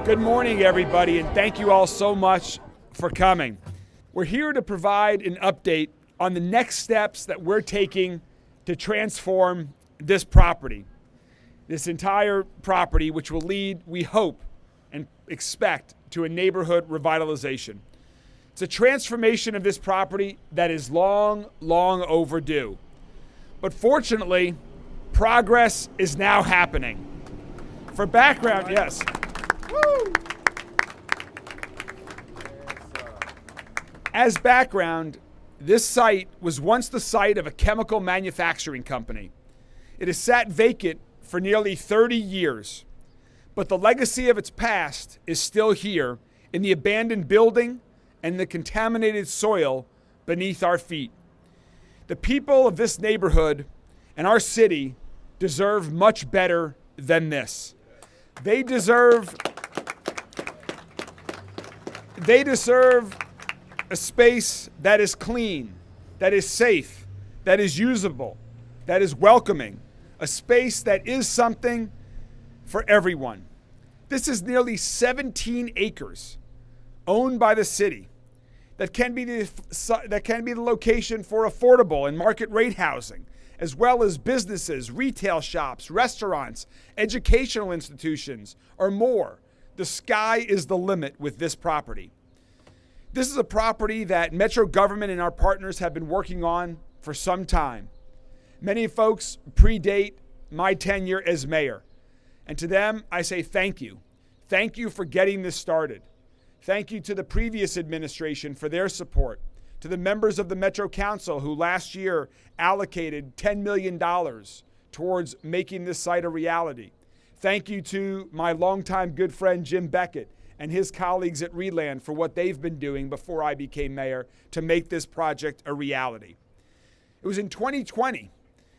Good morning, everybody, and thank you all so much for coming. We're here to provide an update on the next steps that we're taking to transform this property, this entire property, which will lead, we hope and expect, to a neighborhood revitalization. It's a transformation of this property that is long, long overdue. But fortunately, progress is now happening. For background, yes. Woo! As background, this site was once the site of a chemical manufacturing company. It has sat vacant for nearly 30 years, but the legacy of its past is still here in the abandoned building and the contaminated soil beneath our feet. The people of this neighborhood and our city deserve much better than this. They deserve a space that is clean, that is safe, that is usable, that is welcoming, a space that is something for everyone. This is nearly 17 acres owned by the city that can be the location for affordable and market rate housing, as well as businesses, retail shops, restaurants, educational institutions, or more. The sky is the limit with this property. This is a property that Metro government and our partners have been working on for some time. Many folks predate my tenure as mayor. And to them, I say thank you. Thank you for getting this started. Thank you to the previous administration for their support, to the members of the Metro Council who last year allocated $10 million towards making this site a reality. Thank you to my longtime good friend Jim Beckett and his colleagues at Reland for what they've been doing before I became mayor to make this project a reality. It was in 2020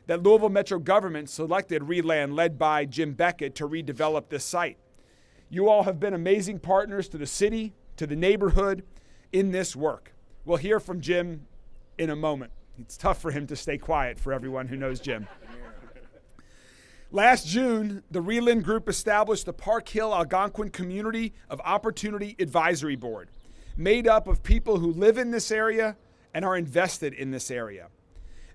that Louisville Metro government selected Reland, led by Jim Beckett, to redevelop this site. You all have been amazing partners to the city, to the neighborhood in this work. We'll hear from Jim in a moment. It's tough for him to stay quiet for everyone who knows Jim. Last June, the Reland Group established the Park Hill Algonquin Community of Opportunity Advisory Board, made up of people who live in this area and are invested in this area.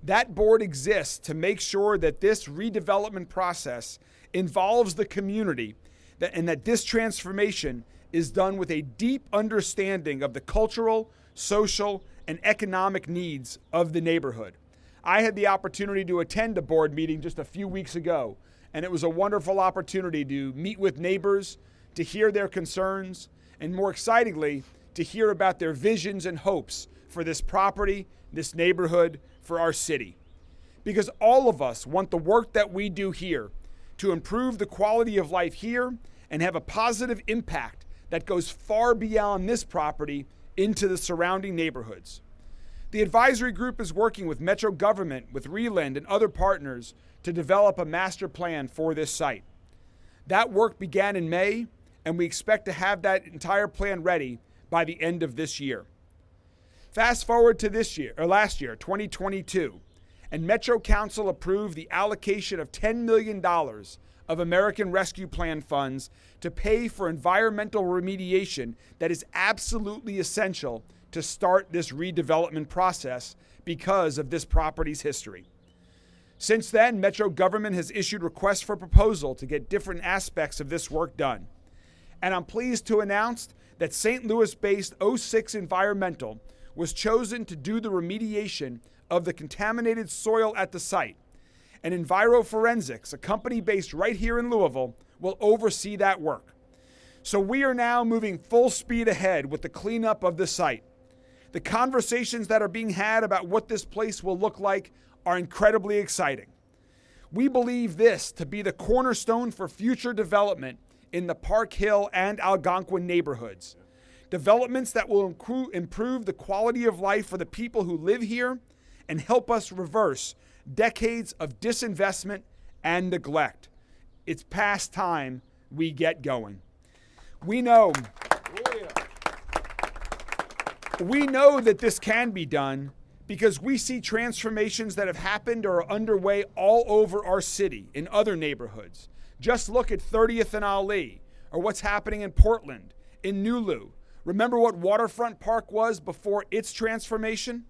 That board exists to make sure that this redevelopment process involves the community and that this transformation is done with a deep understanding of the cultural, social, and economic needs of the neighborhood. I had the opportunity to attend a board meeting just a few weeks ago, and it was a wonderful opportunity to meet with neighbors, to hear their concerns, and more excitingly, to hear about their visions and hopes for this property, this neighborhood, for our city. Because all of us want the work that we do here to improve the quality of life here and have a positive impact that goes far beyond this property into the surrounding neighborhoods. The advisory group is working with Metro government, with Reland and other partners to develop a master plan for this site. That work began in May, and we expect to have that entire plan ready by the end of this year. Fast forward to last year, 2022, and Metro Council approved the allocation of $10 million of American Rescue Plan funds to pay for environmental remediation that is absolutely essential to start this redevelopment process because of this property's history. Since then, Metro government has issued requests for proposal to get different aspects of this work done. And I'm pleased to announce that St. Louis-based 06 Environmental was chosen to do the remediation of the contaminated soil at the site. And EnviroForensics, a company based right here in Louisville, will oversee that work. So we are now moving full speed ahead with the cleanup of the site. The conversations that are being had about what this place will look like are incredibly exciting. We believe this to be the cornerstone for future development in the Park Hill and Algonquin neighborhoods. Developments that will improve the quality of life for the people who live here and help us reverse decades of disinvestment and neglect. It's past time we get going. We know that this can be done because we see transformations that have happened or are underway all over our city in other neighborhoods. Just look at 30th and Ali, or what's happening in Portland, in Nulu. Remember what Waterfront Park was before its transformation?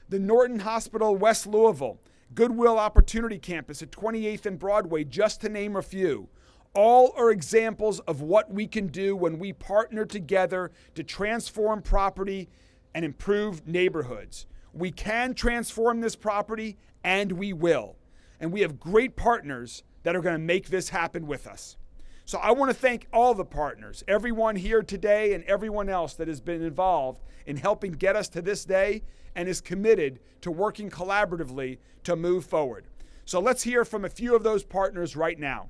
The Norton Hospital, West Louisville, Goodwill Opportunity Campus at 28th and Broadway, just to name a few. All are examples of what we can do when we partner together to transform property and improve neighborhoods. We can transform this property, and we will. And we have great partners that are going to make this happen with us. So I want to thank all the partners, everyone here today and everyone else that has been involved in helping get us to this day and is committed to working collaboratively to move forward. So let's hear from a few of those partners right now.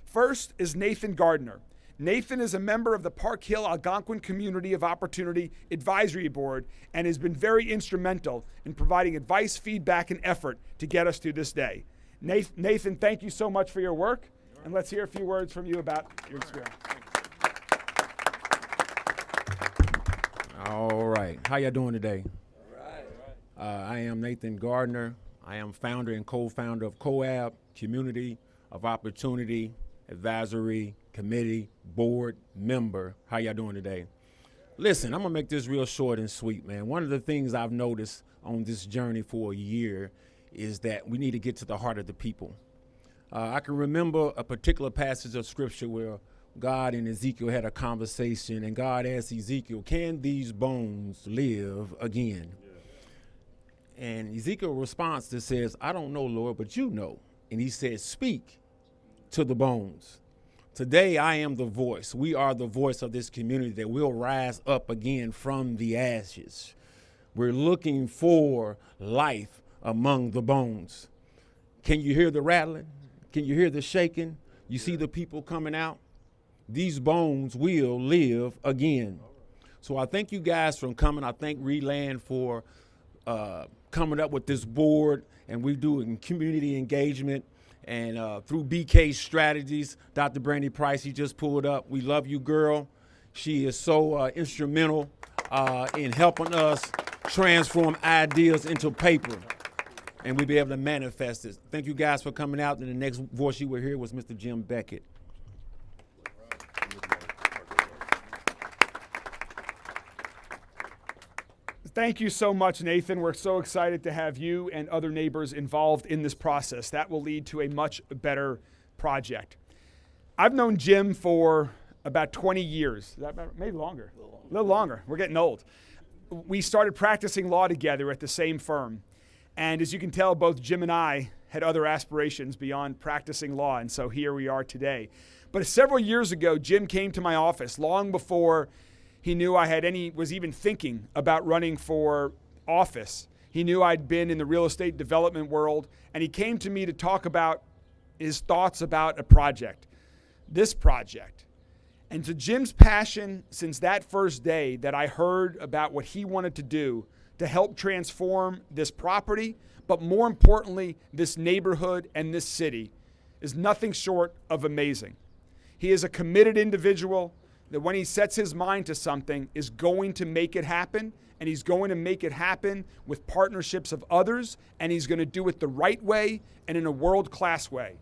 First is Nathan Gardner. Nathan is a member of the Park Hill Algonquin Community of Opportunity Advisory Board and has been very instrumental in providing advice, feedback, and effort to get us through this day. Nathan, thank you so much for your work, and let's hear a few words from you about your experience. All right. How y'all doing today? All right. I am Nathan Gardner. I am founder and co-founder of COAB, Community of Opportunity Advisory Committee Board member. How y'all doing today? Listen, I'm gonna make this real short and sweet, man. One of the things I've noticed on this journey for a year is that we need to get to the heart of the people. I can remember a particular passage of scripture where God and Ezekiel had a conversation, and God asked Ezekiel, can these bones live again? Yeah. And Ezekiel's response that says, I don't know, Lord, but you know. And he said, speak to the bones. Today, I am the voice. We are the voice of this community that will rise up again from the ashes. We're looking for life among the bones. Can you hear the rattling? Can you hear the shaking? You see the people coming out? These bones will live again. So I thank you guys for coming. I thank Reland for coming up with this board, and we do community engagement. And through BK Strategies, Dr. Brandy Price, he just pulled up. We love you, girl. She is so instrumental in helping us transform ideas into paper, and we be able to manifest this. Thank you guys for coming out. And the next voice you will hear was Mr. Jim Beckett. Thank you so much, Nathan. We're so excited to have you and other neighbors involved in this process. That will lead to a much better project. I've known Jim for about 20 years. Is that about, maybe longer? A little longer. We're getting old. We started practicing law together at the same firm. And as you can tell, both Jim and I had other aspirations beyond practicing law, and so here we are today. But several years ago, Jim came to my office long before he knew I was even thinking about running for office. He knew I'd been in the real estate development world, and he came to me to talk about his thoughts about a project, this project. And to Jim's passion since that first day that I heard about what he wanted to do to help transform this property, but more importantly, this neighborhood and this city, is nothing short of amazing. He is a committed individual that when he sets his mind to something is going to make it happen, and he's going to make it happen with partnerships of others, and he's going to do it the right way and in a world-class way.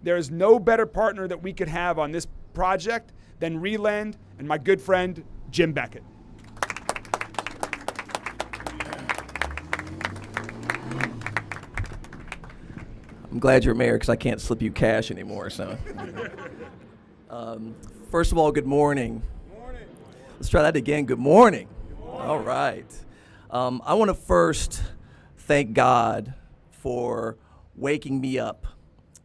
There is no better partner that we could have on this project than Reland and my good friend, Jim Beckett. I'm glad you're mayor because I can't slip you cash anymore. So, first of all, good morning. Good morning. Let's try that again. Good morning. Good morning. All right. I want to first thank God for waking me up.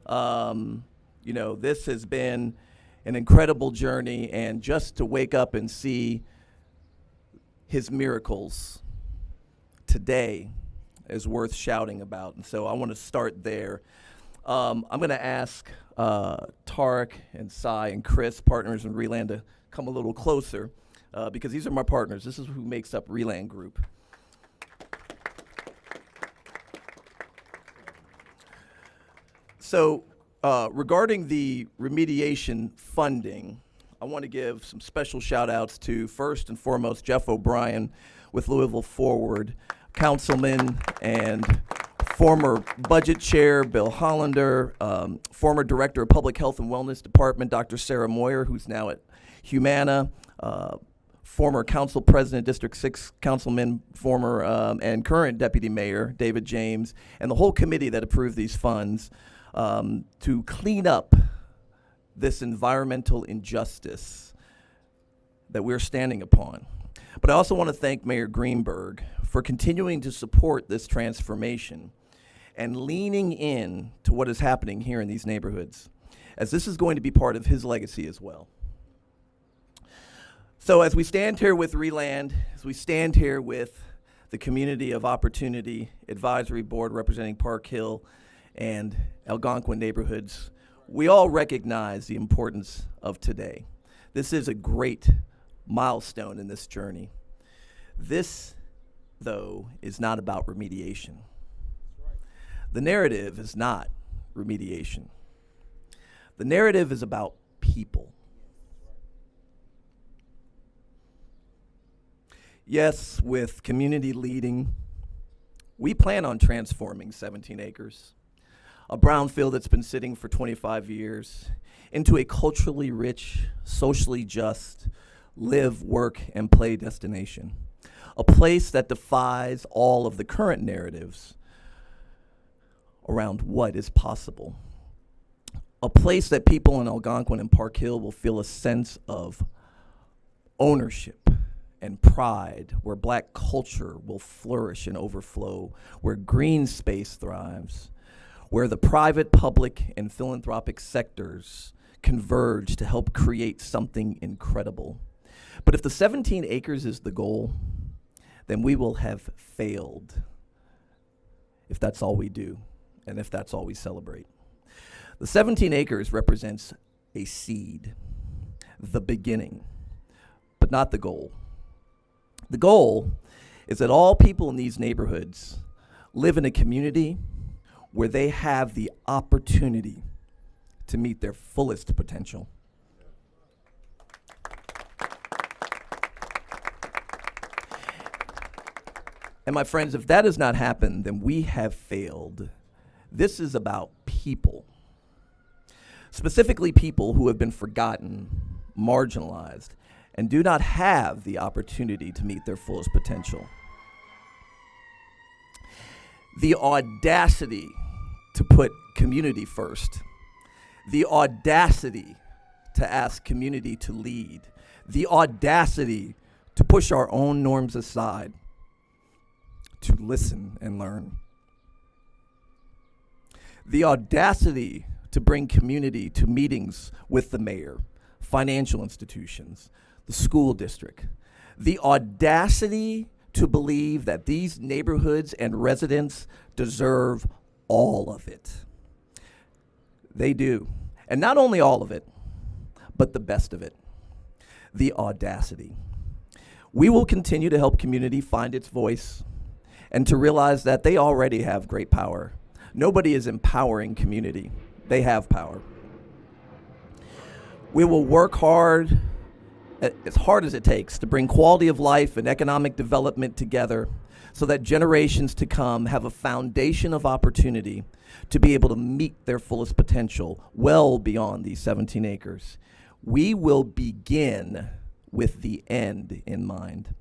This has been an incredible journey, and just to wake up and see his miracles today is worth shouting about. And so I want to start there. I'm going to ask Tarek and Cy and Chris, partners in Reland, to come a little closer because these are my partners. This is who makes up Reland Group. So regarding the remediation funding, I want to give some special shout outs to, first and foremost, Jeff O'Brien with Louisville Forward, Councilman and former Budget Chair Bill Hollander, former Director of Public Health and Wellness Department Dr. Sarah Moyer, who's now at Humana, former council president, District 6 councilman, former and current deputy mayor, David James, and the whole committee that approved these funds to clean up this environmental injustice that we're standing upon. But I also want to thank Mayor Greenberg for continuing to support this transformation and leaning in to what is happening here in these neighborhoods, as this is going to be part of his legacy as well. So as we stand here with RELAND, as we stand here with the Community of Opportunity Advisory Board representing Park Hill and Algonquin neighborhoods, we all recognize the importance of today. This is a great milestone in this journey. This, though, is not about remediation. The narrative is not remediation. The narrative is about people. Yes, with community leading, we plan on transforming 17 acres, a brownfield that's been sitting for 25 years, into a culturally rich, socially just, live, work, and play destination. A place that defies all of the current narratives around what is possible. A place that people in Algonquin and Park Hill will feel a sense of ownership and pride, where Black culture will flourish and overflow, where green space thrives, where the private, public, and philanthropic sectors converge to help create something incredible. But if the 17 acres is the goal, then we will have failed if that's all we do and if that's all we celebrate. The 17 acres represents a seed, the beginning, but not the goal. The goal is that all people in these neighborhoods live in a community where they have the opportunity to meet their fullest potential. And my friends, if that has not happened, then we have failed. This is about people. Specifically people who have been forgotten, marginalized, and do not have the opportunity to meet their fullest potential. The audacity to put community first, the audacity to ask community to lead, the audacity to push our own norms aside, to listen and learn. The audacity to bring community to meetings with the mayor, financial institutions, the school district. The audacity to believe that these neighborhoods and residents deserve all of it. They do. And not only all of it, but the best of it. The audacity. We will continue to help community find its voice and to realize that they already have great power. Nobody is empowering community. They have power. We will work hard, as hard as it takes, to bring quality of life and economic development together so that generations to come have a foundation of opportunity to be able to meet their fullest potential well beyond these 17 acres. We will begin with the end in mind.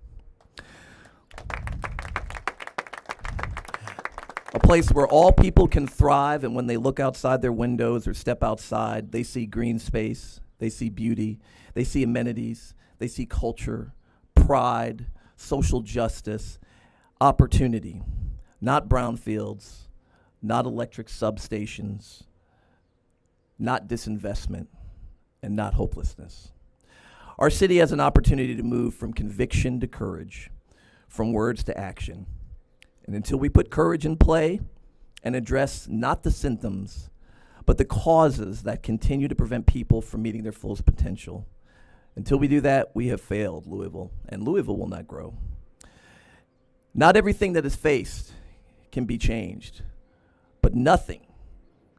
A place where all people can thrive, and when they look outside their windows or step outside, they see green space, they see beauty, they see amenities, they see culture, pride, social justice, opportunity, not brownfields, not electric substations, not disinvestment, and not hopelessness. Our city has an opportunity to move from conviction to courage, from words to action. And until we put courage in play and address not the symptoms, but the causes that continue to prevent people from meeting their fullest potential, until we do that, we have failed Louisville, and Louisville will not grow. Not everything that is faced can be changed, but nothing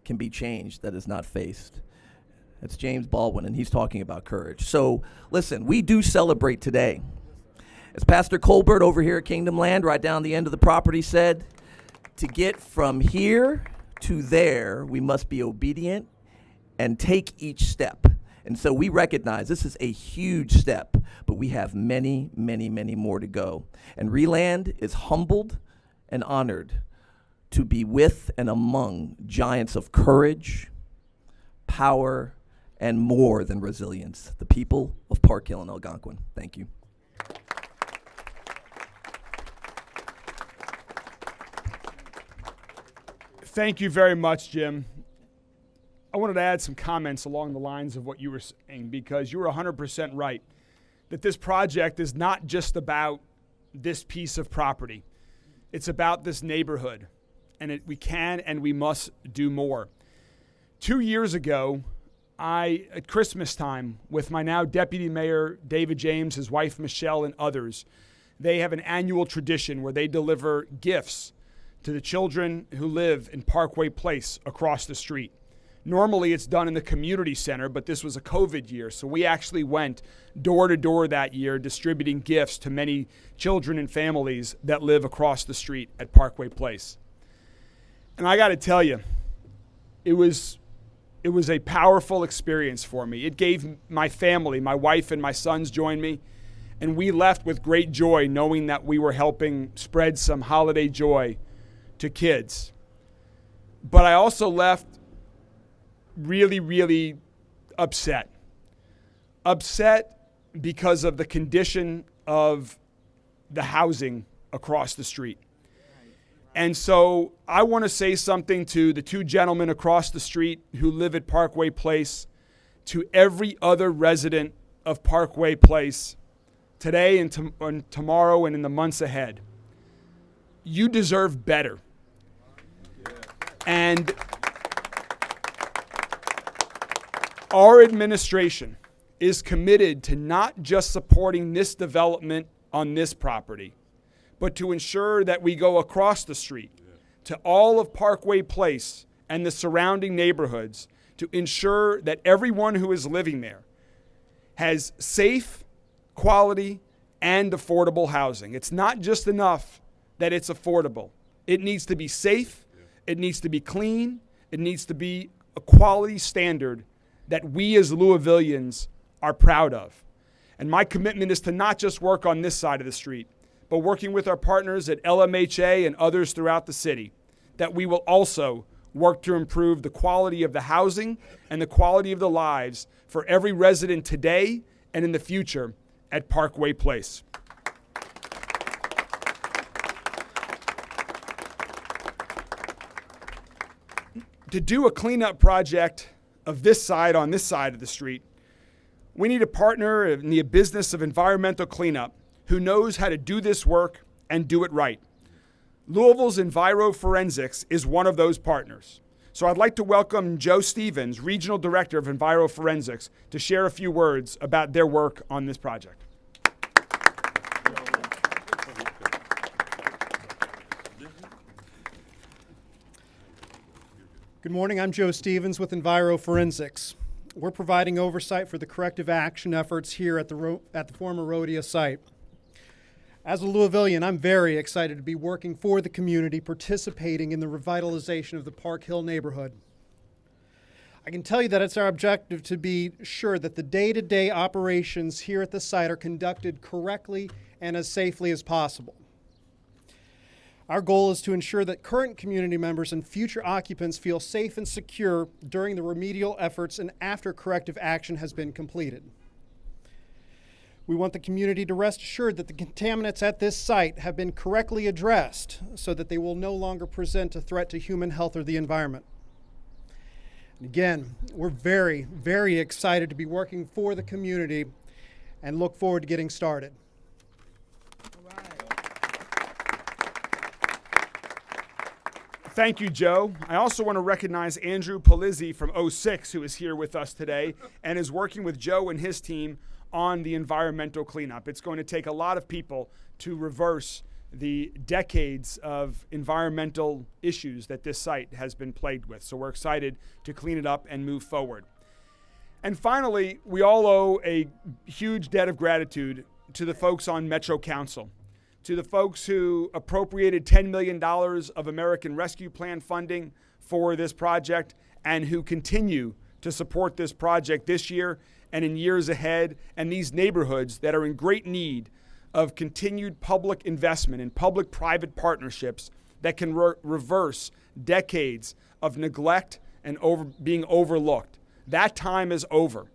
can be changed that is not faced. That's James Baldwin, and he's talking about courage. So listen, we do celebrate today. As Pastor Colbert over here at Kingdom Land, right down the end of the property, said, to get from here to there, we must be obedient and take each step. And so we recognize this is a huge step, but we have many, many, many more to go. And Reland is humbled and honored to be with and among giants of courage, power, and more than resilience, the people of Park Hill and Algonquin. Thank you. Thank you very much, Jim. I wanted to add some comments along the lines of what you were saying, because you were 100% right that this project is not just about this piece of property. It's about this neighborhood, and we can and we must do more. 2 years ago, at Christmas time, with my now Deputy Mayor David James, his wife Michelle, and others, they have an annual tradition where they deliver gifts to the children who live in Parkway Place across the street. Normally it's done in the community center, but this was a COVID year, so we actually went door to door that year distributing gifts to many children and families that live across the street at Parkway Place. And I got to tell you, it was a powerful experience for me. It gave my family, my wife and my sons joined me, and we left with great joy knowing that we were helping spread some holiday joy to kids. But I also left really, really upset. Upset because of the condition of the housing across the street. And so I want to say something to the two gentlemen across the street who live at Parkway Place, to every other resident of Parkway Place today and tomorrow and in the months ahead. You deserve better. And our administration is committed to not just supporting this development on this property, but to ensure that we go across the street to all of Parkway Place and the surrounding neighborhoods to ensure that everyone who is living there has safe, quality, and affordable housing. It's not just enough that it's affordable. It needs to be safe, it needs to be clean, it needs to be a quality standard that we as Louisvillians are proud of. And my commitment is to not just work on this side of the street, but working with our partners at LMHA and others throughout the city, that we will also work to improve the quality of the housing and the quality of the lives for every resident today and in the future at Parkway Place. To do a cleanup project of this side on this side of the street, we need a partner in the business of environmental cleanup who knows how to do this work and do it right. Louisville's Enviroforensics is one of those partners. So I'd like to welcome Joe Stevens, Regional Director of Enviroforensics, to share a few words about their work on this project. Good morning, I'm Joe Stevens with Enviroforensics. We're providing oversight for the corrective action efforts here at the former Rhodia site. As a Louisvillian, I'm very excited to be working for the community, participating in the revitalization of the Park Hill neighborhood. I can tell you that it's our objective to be sure that the day-to-day operations here at the site are conducted correctly and as safely as possible. Our goal is to ensure that current community members and future occupants feel safe and secure during the remedial efforts and after corrective action has been completed. We want the community to rest assured that the contaminants at this site have been correctly addressed so that they will no longer present a threat to human health or the environment. And again, we're very, very excited to be working for the community and look forward to getting started. Thank you, Joe. I also want to recognize Andrew Polizzi from 06, who is here with us today and is working with Joe and his team on the environmental cleanup. It's going to take a lot of people to reverse the decades of environmental issues that this site has been plagued with. So we're excited to clean it up and move forward. And finally, we all owe a huge debt of gratitude to the folks on Metro Council, to the folks who appropriated $10 million of American Rescue Plan funding for this project and who continue to support this project this year and in years ahead, and these neighborhoods that are in great need of continued public investment and public-private partnerships that can reverse decades of neglect and being overlooked. That time is over.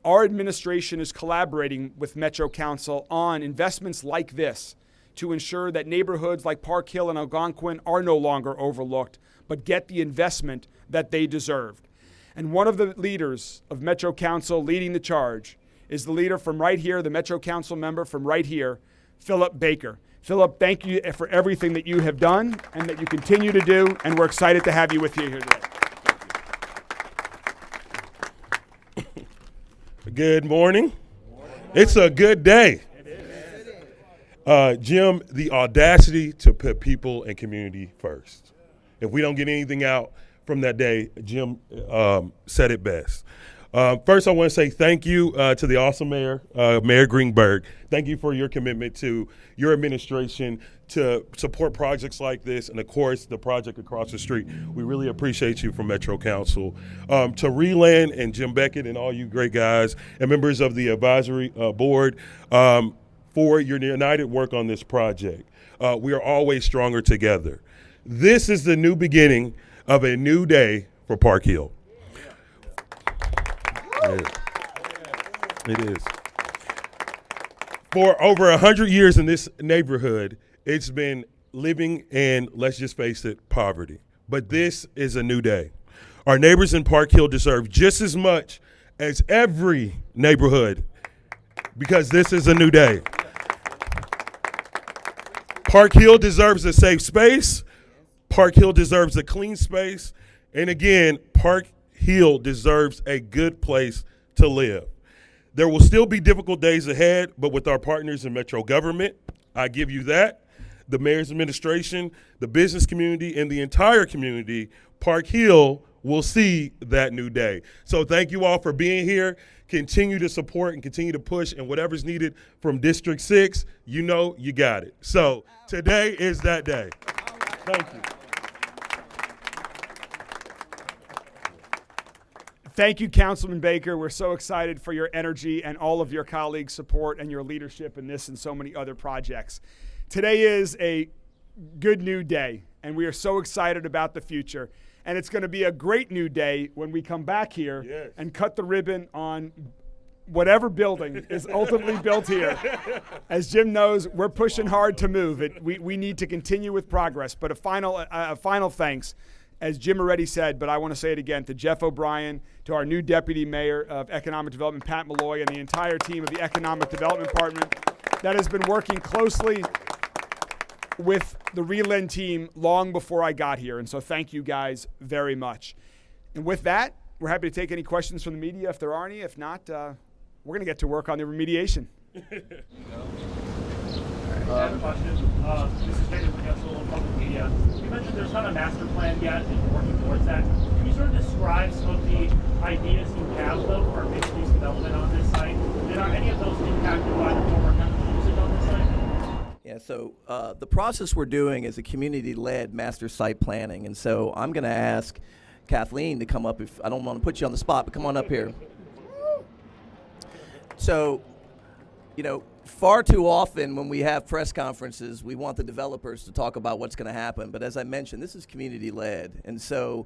Our administration is collaborating with Metro Council on investments like this to ensure that neighborhoods like Park Hill and Algonquin are no longer overlooked, but get the investment that they deserved. And one of the leaders of Metro Council leading the charge is the leader from right here, the Metro Council member from right here, Philip Baker. Philip, thank you for everything that you have done and that you continue to do, and we're excited to have you with you here today. Good morning. It's a good day. Jim, the audacity to put people and community first. If we don't get anything out from that day, Jim said it best. First, I want to say thank you to the awesome mayor, Mayor Greenberg. Thank you for your commitment to your administration to support projects like this, and of course, the project across the street. We really appreciate you from Metro Council. To Reland and Jim Beckett and all you great guys and members of the advisory board for your united work on this project. We are always stronger together. This is the new beginning of a new day for Park Hill. It is. For over 100 years in this neighborhood, it's been living in, let's just face it, poverty. But this is a new day. Our neighbors in Park Hill deserve just as much as every neighborhood, because this is a new day. Park Hill deserves a safe space. Park Hill deserves a clean space. And again, Park Hill deserves a good place to live. There will still be difficult days ahead, but with our partners in Metro government, I give you that, the mayor's administration, the business community, and the entire community, Park Hill will see that new day. So thank you all for being here. Continue to support and continue to push, and whatever's needed from District 6, you know you got it. So today is that day. Thank you. Thank you, Councilman Baker. We're so excited for your energy and all of your colleagues' support and your leadership in this and so many other projects. Today is a good new day, and we are so excited about the future. And it's going to be a great new day when we come back here and cut the ribbon on whatever building is ultimately built here. As Jim knows, we're pushing hard to move it. We need to continue with progress. But a final thanks, as Jim already said, but I want to say it again, to Jeff O'Brien, to our new Deputy Mayor of Economic Development, Pat Malloy, and the entire team of the Economic Development Department that has been working closely with the Reland team long before I got here. And so thank you guys very much. And with that, we're happy to take any questions from the media if there are any. If not, we're going to get to work on the remediation. I have a question. This is David from Council on Public Media. You mentioned there's not a master plan yet and you're working towards that. Can you sort of describe some of the ideas you have, though, for mixed-use development on this site? And are any of those impacted by the former chemical usage on this site? Yeah, so the process we're doing is a community-led master site planning. And so I'm going to ask Kathleen to come up. If I don't want to put you on the spot, but come on up here. So, you know, far too often when we have press conferences, we want the developers to talk about what's going to happen. But as I mentioned, this is community-led. And so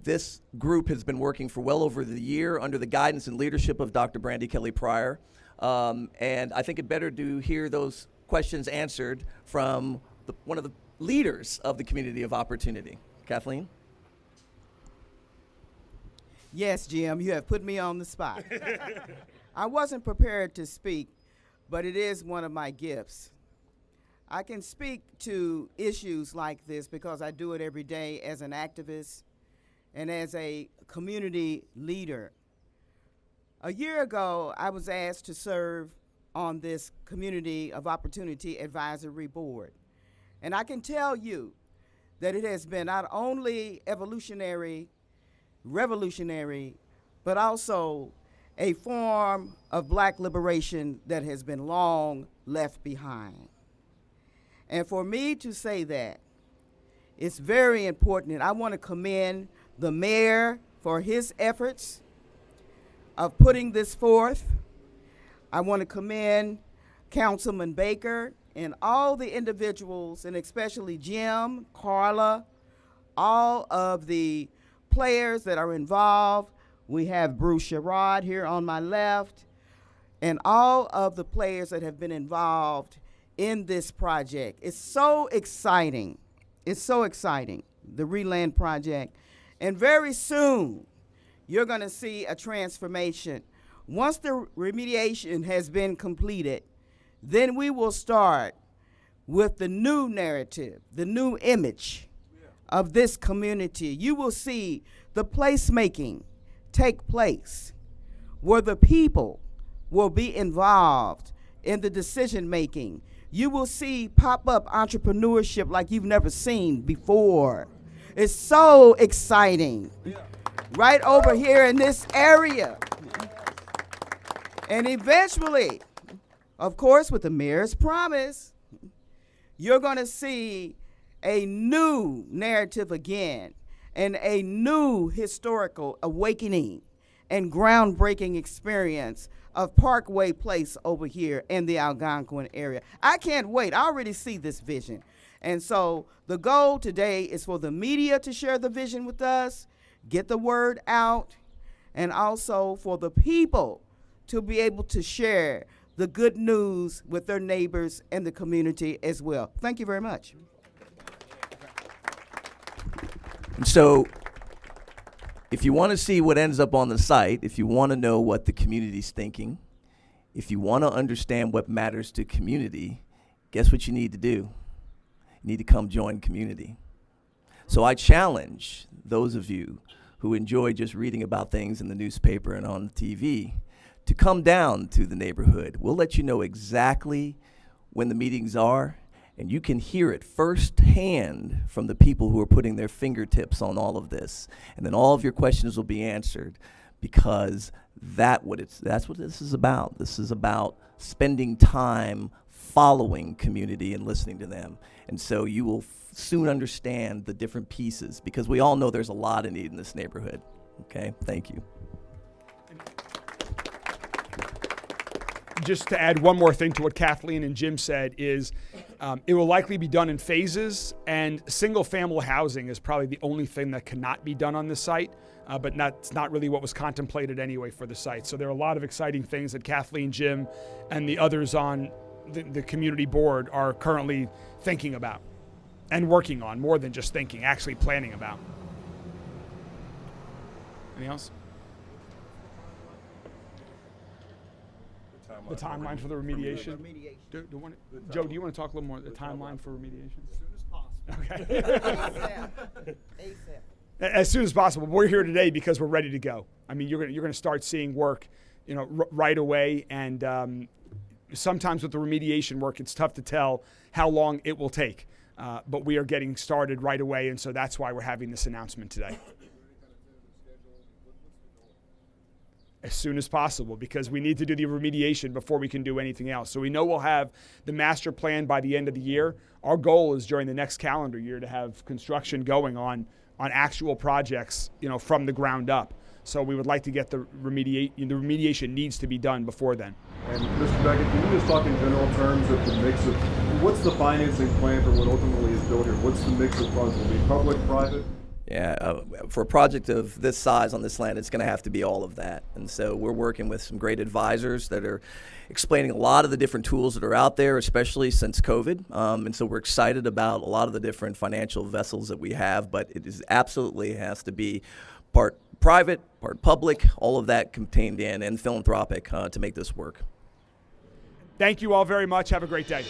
this group has been working for well over the year under the guidance and leadership of Dr. Brandy Kelly Pryor. And I think it better to hear those questions answered from one of the leaders of the community of opportunity. Kathleen? Yes, Jim, you have put me on the spot. I wasn't prepared to speak, but it is one of my gifts. I can speak to issues like this because I do it every day as an activist and as a community leader. A year ago, I was asked to serve on this Community of Opportunity Advisory Board. And I can tell you that it has been not only revolutionary, but also a form of black liberation that has been long left behind. And for me to say that, it's very important, and I want to commend the mayor for his efforts, of putting this forth. I want to commend Councilman Baker and all the individuals, and especially Jim, Carla, all of the players that are involved. We have Bruce Sherrod here on my left, and all of the players that have been involved in this project. It's so exciting. It's so exciting, the Reland project. And very soon, you're going to see a transformation. Once the remediation has been completed, then we will start with the new narrative, the new image of this community. You will see the placemaking take place where the people will be involved in the decision making. You will see pop-up entrepreneurship like you've never seen before. It's so exciting. Right over here in this area. And eventually, of course, with the mayor's promise, you're going to see a new narrative again and a new historical awakening and groundbreaking experience of Parkway Place over here in the Algonquin area. I can't wait. I already see this vision. And so the goal today is for the media to share the vision with us, get the word out, and also for the people to be able to share the good news with their neighbors and the community as well. Thank you very much. So if you want to see what ends up on the site, if you want to know what the community's thinking, if you want to understand what matters to community, guess what you need to do? You need to come join community. So I challenge those of you who enjoy just reading about things in the newspaper and on the TV to come down to the neighborhood. We'll let you know exactly when the meetings are, and you can hear it firsthand from the people who are putting their fingertips on all of this. And then all of your questions will be answered, because that's what this is about. This is about spending time following community and listening to them. And so you will soon understand the different pieces, because we all know there's a lot of need in this neighborhood. Okay, thank you. Just to add one more thing to what Kathleen and Jim said is it will likely be done in phases, and single-family housing is probably the only thing that cannot be done on this site, but that's not really what was contemplated anyway for the site. So there are a lot of exciting things that Kathleen, Jim, and the others on the community board are currently thinking about and working on, more than just thinking, actually planning about. Anything else? The timeline for the remediation. Joe, do you want to talk a little more the timeline for remediation? As soon as possible. Okay. ASAP. As soon as possible. We're here today because we're ready to go. I mean, you're going to start seeing work, right away. And sometimes with the remediation work, it's tough to tell how long it will take. But we are getting started right away, and so that's why we're having this announcement today. As soon as possible, because we need to do the remediation before we can do anything else. So we know we'll have the master plan by the end of the year. Our goal is during the next calendar year to have construction going on actual projects, from the ground up. So we would like to get the remediation needs to be done before then. And Mr. Beckett, can you just talk in general terms of the mix of what's the financing plan for what ultimately is built here? What's the mix of funds? Will it be public, private? Yeah, for a project of this size on this land, it's going to have to be all of that. And so we're working with some great advisors that are explaining a lot of the different tools that are out there, especially since COVID. And so we're excited about a lot of the different financial vessels that we have, but it is absolutely has to be part private, part public, all of that contained in, and philanthropic to make this work. Thank you all very much. Have a great day.